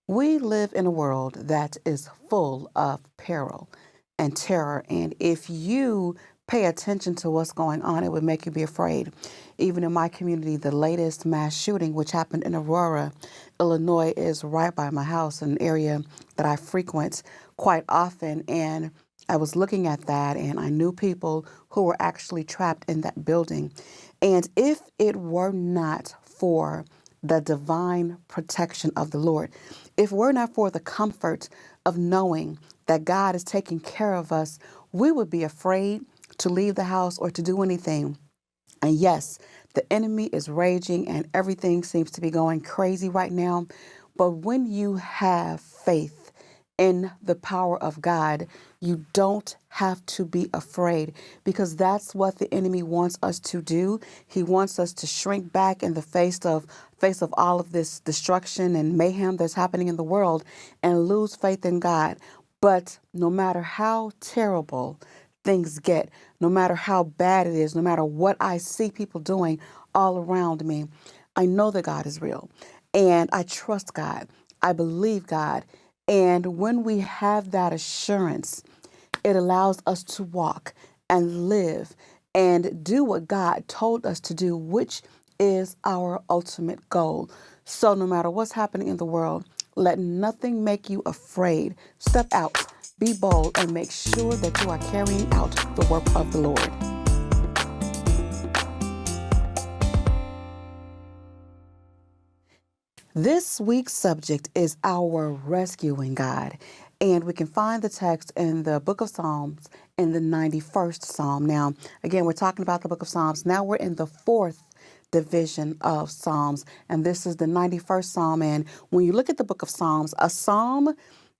We live in a world that is full of peril and terror. And if you pay attention to what's going on, it would make you be afraid. Even in my community, the latest mass shooting, which happened in Aurora, Illinois, is right by my house, an area that I frequent quite often. And I was looking at that and I knew people who were actually trapped in that building. And if it were not for the divine protection of the Lord, if we're not for the comfort of knowing that God is taking care of us, we would be afraid to leave the house or to do anything. And yes, the enemy is raging and everything seems to be going crazy right now. But when you have faith in the power of God, you don't have to be afraid, because that's what the enemy wants us to do. He wants us to shrink back in the face of all of this destruction and mayhem that's happening in the world and lose faith in God. But no matter how terrible things get, no matter how bad it is, no matter what I see people doing all around me, I know that God is real and I trust God. I believe God. And when we have that assurance, it allows us to walk and live and do what God told us to do, which is our ultimate goal. So no matter what's happening in the world, let nothing make you afraid. Step out, be bold, and make sure that you are carrying out the work of the Lord. This week's subject is our rescuing God. And we can find the text in the book of Psalms in the 91st Psalm. Now, again, we're talking about the book of Psalms. Now we're in the fourth division of Psalms, and this is the 91st Psalm. And when you look at the book of Psalms, a psalm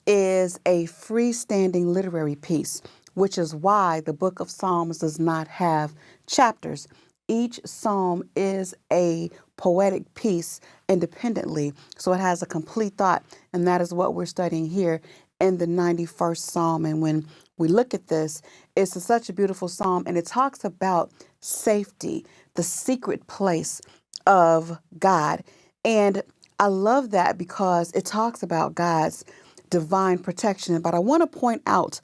is a freestanding literary piece, which is why the book of Psalms does not have chapters. Each psalm is a poetic piece independently, so it has a complete thought, and that is what we're studying here in the 91st Psalm. And when we look at this, it's such a beautiful psalm, and it talks about safety, the secret place of God. And I love that because it talks about God's divine protection. But I want to point out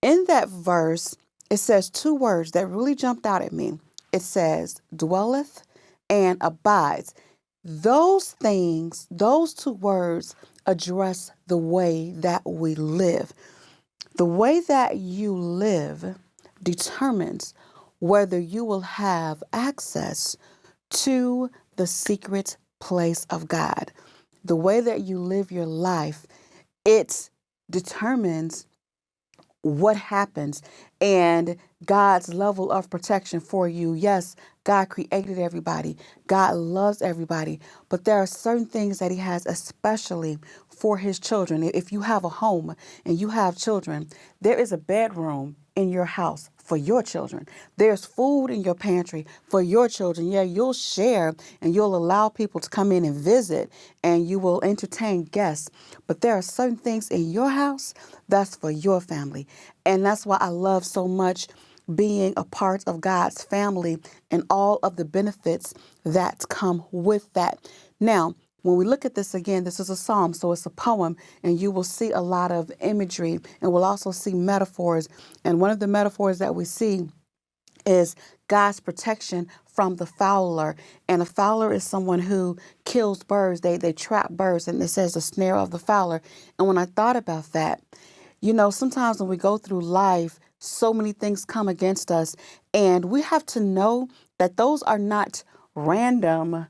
in that verse, it says two words that really jumped out at me. It says, dwelleth and abides. Those things, those two words address the way that we live. The way that you live determines whether you will have access to the secret place of God. The way that you live your life, it determines what happens and God's level of protection for you. Yes, God created everybody. God loves everybody. But there are certain things that He has especially for His children. If you have a home and you have children, there is a bedroom in your house for your children. There's food in your pantry for your children. Yeah, you'll share and you'll allow people to come in and visit and you will entertain guests. But there are certain things in your house that's for your family. And that's why I love so much being a part of God's family and all of the benefits that come with that. Now, when we look at this again, this is a psalm, so it's a poem, and you will see a lot of imagery, and we'll also see metaphors. And one of the metaphors that we see is God's protection from the fowler. And a fowler is someone who kills birds. They trap birds, and it says the snare of the fowler. And when I thought about that, sometimes when we go through life, so many things come against us, and we have to know that those are not random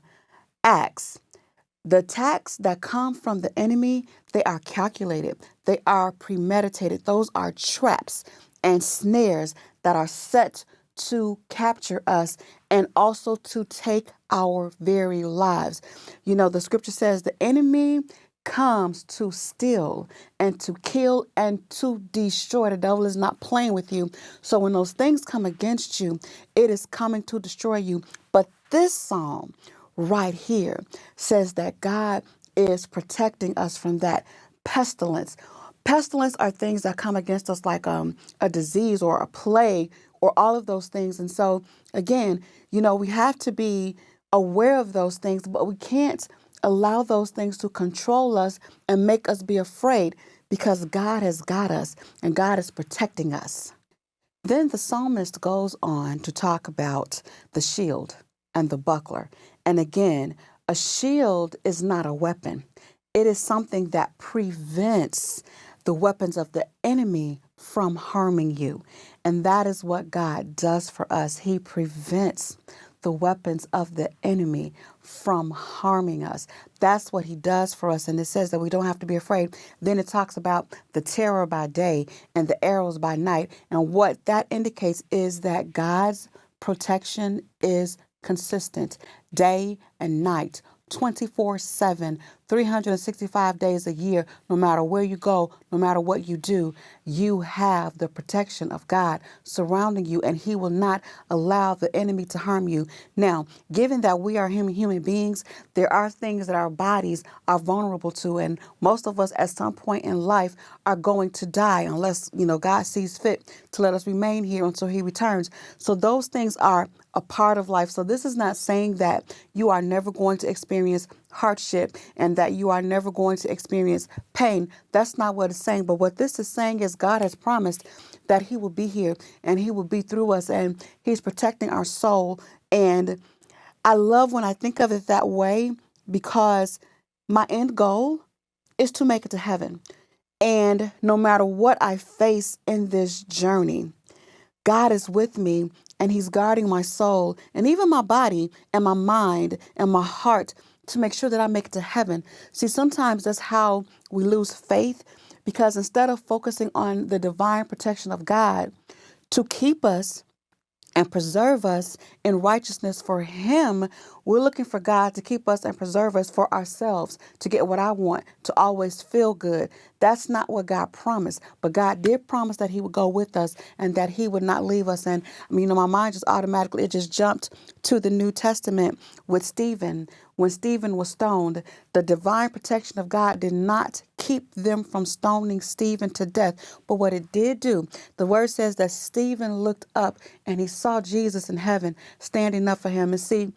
acts. The attacks that come from the enemy, they are calculated. They are premeditated. Those are traps and snares that are set to capture us and also to take our very lives. The scripture says the enemy comes to steal and to kill and to destroy. The devil is not playing with you. So when those things come against you, it is coming to destroy you. But this psalm right here says that God is protecting us from that pestilence. Pestilence are things that come against us like a disease or a plague or all of those things. And so, again, we have to be aware of those things, but we can't allow those things to control us and make us be afraid, because God has got us and God is protecting us. Then the psalmist goes on to talk about the shield and the buckler. And again, a shield is not a weapon. It is something that prevents the weapons of the enemy from harming you. And that is what God does for us. He prevents the weapons of the enemy from harming us. That's what he does for us. And it says that we don't have to be afraid. Then it talks about the terror by day and the arrows by night. And what that indicates is that God's protection is consistent day and night, 24/7, 365 days a year. No matter where you go, no matter what you do, you have the protection of God surrounding you, and he will not allow the enemy to harm you. Now, given that we are human beings, there are things that our bodies are vulnerable to, and most of us at some point in life are going to die unless, God sees fit to let us remain here until he returns. So those things are a part of life. So this is not saying that you are never going to experience hardship and that you are never going to experience pain. That's not what it's saying. But what this is saying is God has promised that he will be here and he will be through us, and he's protecting our soul. And I love when I think of it that way, because my end goal is to make it to heaven. And no matter what I face in this journey, God is with me and he's guarding my soul and even my body and my mind and my heart to make sure that I make it to heaven. See, sometimes that's how we lose faith, because instead of focusing on the divine protection of God to keep us and preserve us in righteousness for him, we're looking for God to keep us and preserve us for ourselves, to get what I want, to always feel good. That's not what God promised. But God did promise that he would go with us and that he would not leave us. And my mind just automatically, it just jumped to the New Testament with Stephen. When Stephen was stoned, the divine protection of God did not keep them from stoning Stephen to death. But what it did do, the word says that Stephen looked up and he saw Jesus in heaven standing up for him. And see,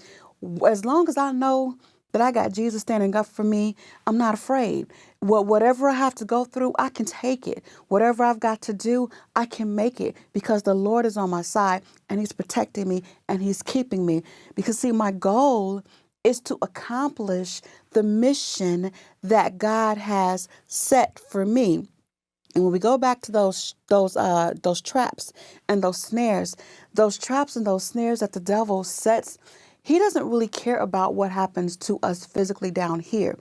as long as I know that I got Jesus standing up for me, I'm not afraid. Whatever I have to go through, I can take it. Whatever I've got to do, I can make it, because the Lord is on my side and he's protecting me and he's keeping me. Because see, my goal is to accomplish the mission that God has set for me. And when we go back to those traps and those snares, those traps and those snares that the devil sets, he doesn't really care about what happens to us physically down here.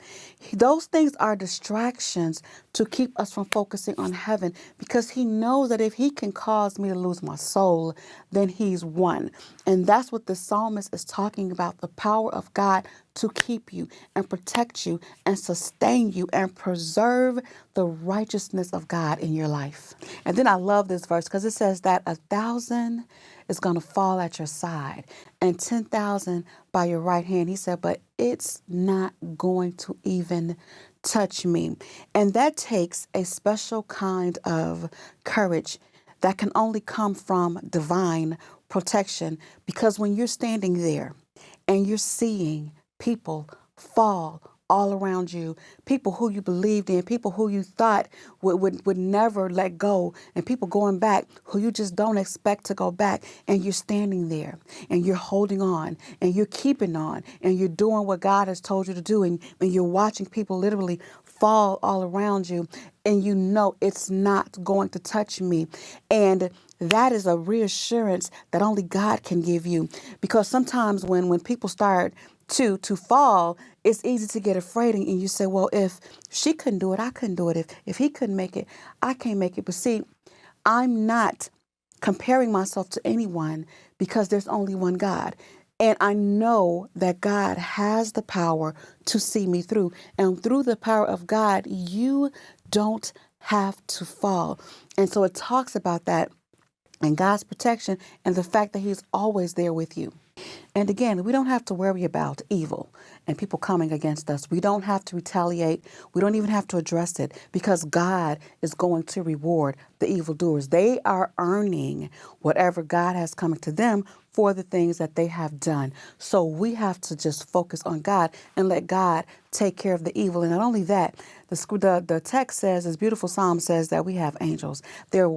Those things are distractions to keep us from focusing on heaven, because he knows that if he can cause me to lose my soul, then he's won. And that's what the psalmist is talking about, the power of God to keep you and protect you and sustain you and preserve the righteousness of God in your life. And then I love this verse because it says that 1,000 is going to fall at your side and 10,000 by your right hand. He said, but it's not going to even touch me. And that takes a special kind of courage that can only come from divine protection. Because when you're standing there and you're seeing people fall all around you, people who you believed in, people who you thought would never let go, and people going back who you just don't expect to go back, and you're standing there and you're holding on and you're keeping on and you're doing what God has told you to do, and you're watching people literally fall all around you, and you know it's not going to touch me. And that is a reassurance that only God can give you, because sometimes when people start to fall, it's easy to get afraid, and you say, well, if she couldn't do it, I couldn't do it. If he couldn't make it, I can't make it. But see, I'm not comparing myself to anyone, because there's only one God. And I know that God has the power to see me through. And through the power of God, you don't have to fall. And so it talks about that and God's protection and the fact that he's always there with you. And again, we don't have to worry about evil and people coming against us. We don't have to retaliate. We don't even have to address it, because God is going to reward the evildoers. They are earning whatever God has coming to them for the things that they have done. So we have to just focus on God and let God take care of the evil. And not only that, the text says, this beautiful psalm says that we have angels. They're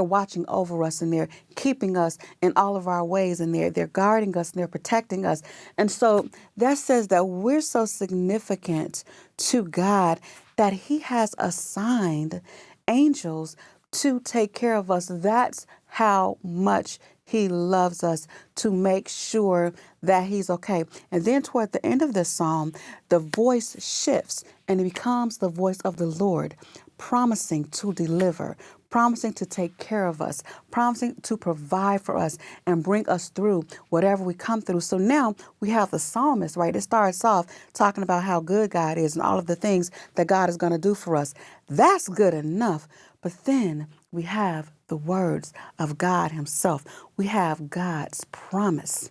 watching over us, and they're keeping us in all of our ways, and they're guarding us, and they're protecting us. And so that says that we're so significant to God that He has assigned angels to take care of us. That's how much He loves us, to make sure that He's okay. And then toward the end of this psalm, the voice shifts and it becomes the voice of the Lord, promising to deliver, promising to take care of us, promising to provide for us and bring us through whatever we come through. So now we have the psalmist, right? It starts off talking about how good God is and all of the things that God is going to do for us. That's good enough. But then we have the words of God Himself. We have God's promise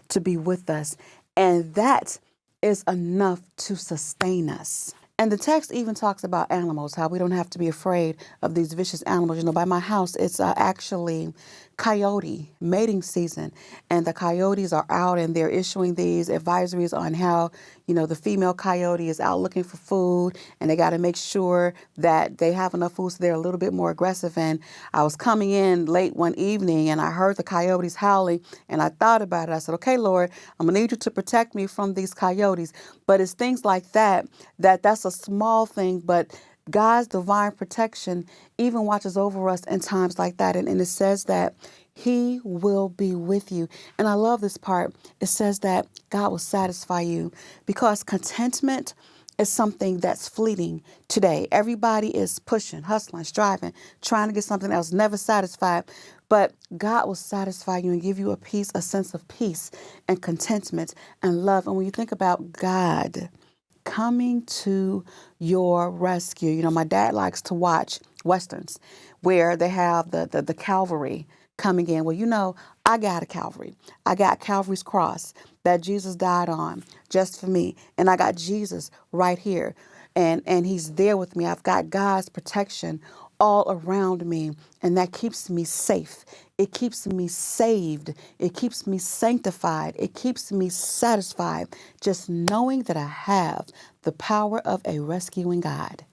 to be with us. And that is enough to sustain us. And the text even talks about animals, how we don't have to be afraid of these vicious animals. You know, by my house, it's actually coyote mating season. And the coyotes are out and they're issuing these advisories on how, you know, the female coyote is out looking for food and they got to make sure that they have enough food so they're a little bit more aggressive. And I was coming in late one evening and I heard the coyotes howling and I thought about it. I said, okay, Lord, I'm going to need you to protect me from these coyotes. But it's things like that's a small thing, but God's divine protection even watches over us in times like that. And it says that He will be with you. And I love this part. It says that God will satisfy you, because contentment is something that's fleeting today. Everybody is pushing, hustling, striving, trying to get something else, never satisfied. But God will satisfy you and give you a sense of peace and contentment and love. And when you think about God coming to your rescue. You know, my dad likes to watch Westerns where they have the cavalry coming in. Well, you know, I got a Calvary. I got Calvary's cross that Jesus died on just for me. And I got Jesus right here. And He's there with me. I've got God's protection all around me, and that keeps me safe. It keeps me saved. It keeps me sanctified. It keeps me satisfied, just knowing that I have the power of a rescuing God.